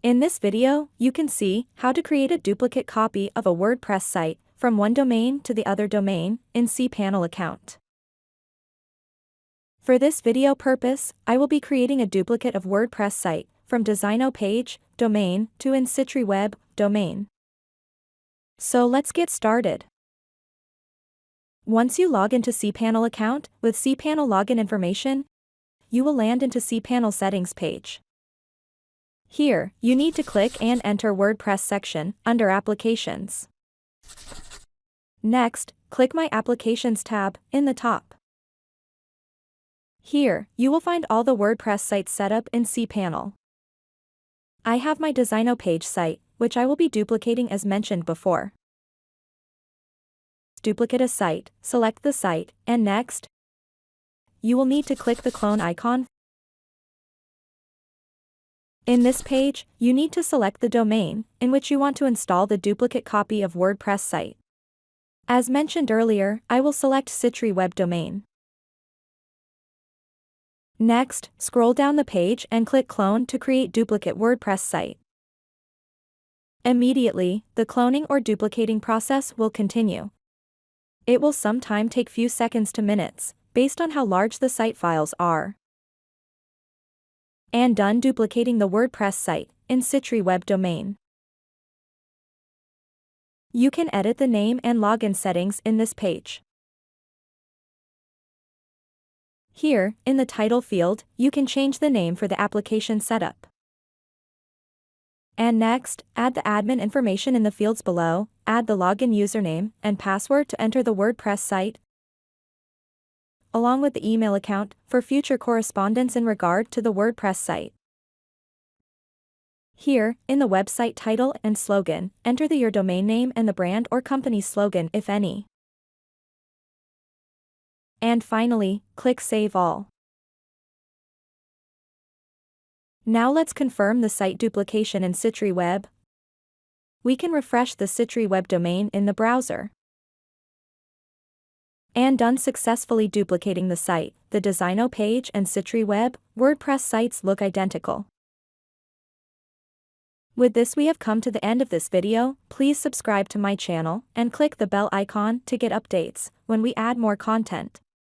In this video, you can see how to create a duplicate copy of a WordPress site from one domain to the other domain in cPanel account. For this video purpose, I will be creating a duplicate of WordPress site from Designo page domain to InSitriWeb domain. So let's get started. Once you log into cPanel account with cPanel login information, you will land into cPanel settings page. Here, you need to click and enter WordPress section under Applications. Next, click My Applications tab in the top. Here, you will find all the WordPress sites set up in cPanel. I have my Designo page site, which I will be duplicating as mentioned before. Duplicate a site, select the site, and next, you will need to click the clone icon. In this page, you need to select the domain in which you want to install the duplicate copy of WordPress site. As mentioned earlier, I will select InSitriWeb domain. Next, scroll down the page and click Clone to create duplicate WordPress site. Immediately, the cloning or duplicating process will continue. It will sometimes take few seconds to minutes, based on how large the site files are. And done duplicating the WordPress site in InSitriWeb domain. You can edit the name and login settings in this page. Here, in the title field, you can change the name for the application setup. And next, add the admin information in the fields below, add the login username and password to enter the WordPress site, along with the email account for future correspondence in regard to the WordPress site. Here, in the website title and slogan, enter your domain name and the brand or company slogan if any. And finally, click Save All. Now let's confirm the site duplication in InSitriWeb. We can refresh the InSitriWeb domain in the browser. And done successfully duplicating the site. The Designo page and InSitriWeb WordPress sites look identical. With this we have come to the end of this video. Please subscribe to my channel and click the bell icon to get updates when we add more content.